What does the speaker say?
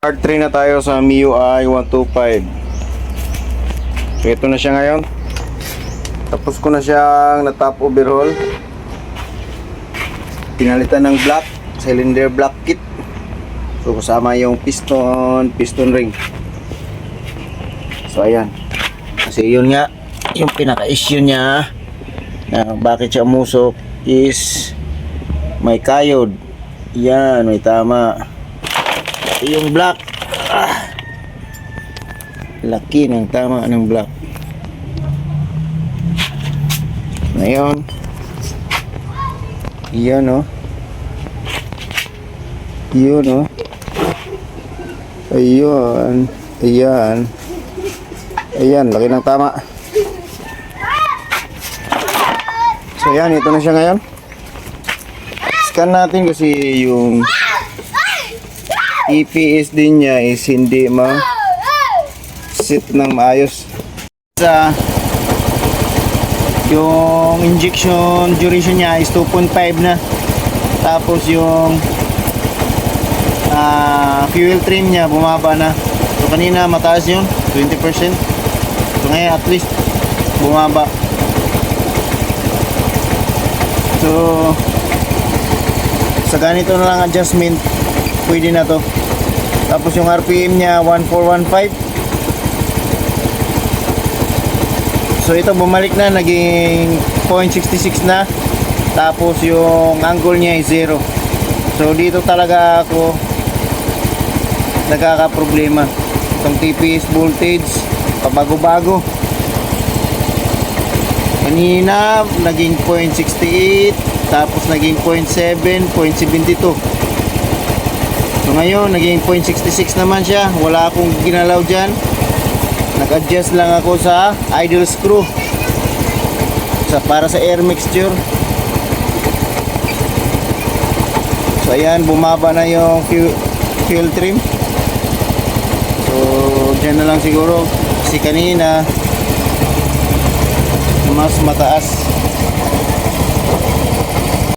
Part 3 na tayo sa MIUI 125. So ito na siya ngayon. Tapos ko na siyang na-top overhaul. Pinalitan ng block, cylinder block kit. So kasama yung piston ring. So ayan. Kasi yun nga, yung pinaka-issue niya na bakit siya umusok is may kayod. Yan, may tama. Yung block, laki ng tama ng block. Ngayon, yan o. Yun o. Ayun. Ayan. Ayan, laki ng tama. So yan, ito na siya ngayon. Scan natin kasi yung EPS din niya is hindi ma-set ng maayos. Sa yung injection duration niya is 2.5 na. Tapos yung fuel trim niya bumaba na. So kanina mataas yun, 20%. So ngayon at least bumaba. So sa ganito na lang adjustment pwede na to. Tapos yung RPM niya 1415. So ito bumalik na, naging 0.66 na. Tapos yung angle niya ay 0. So dito talaga ako nagkaka-problema. Itong TPS voltage pabago-bago. Kanina naging 0.68, tapos naging 0.7, 0.72. So ngayon naging 0.66 naman siya. Wala akong ginalaw dyan. Nag-adjust lang ako sa idle screw para sa air mixture. So ayan, bumaba na yung fuel trim. So dyan na lang siguro, kasi kanina mas mataas.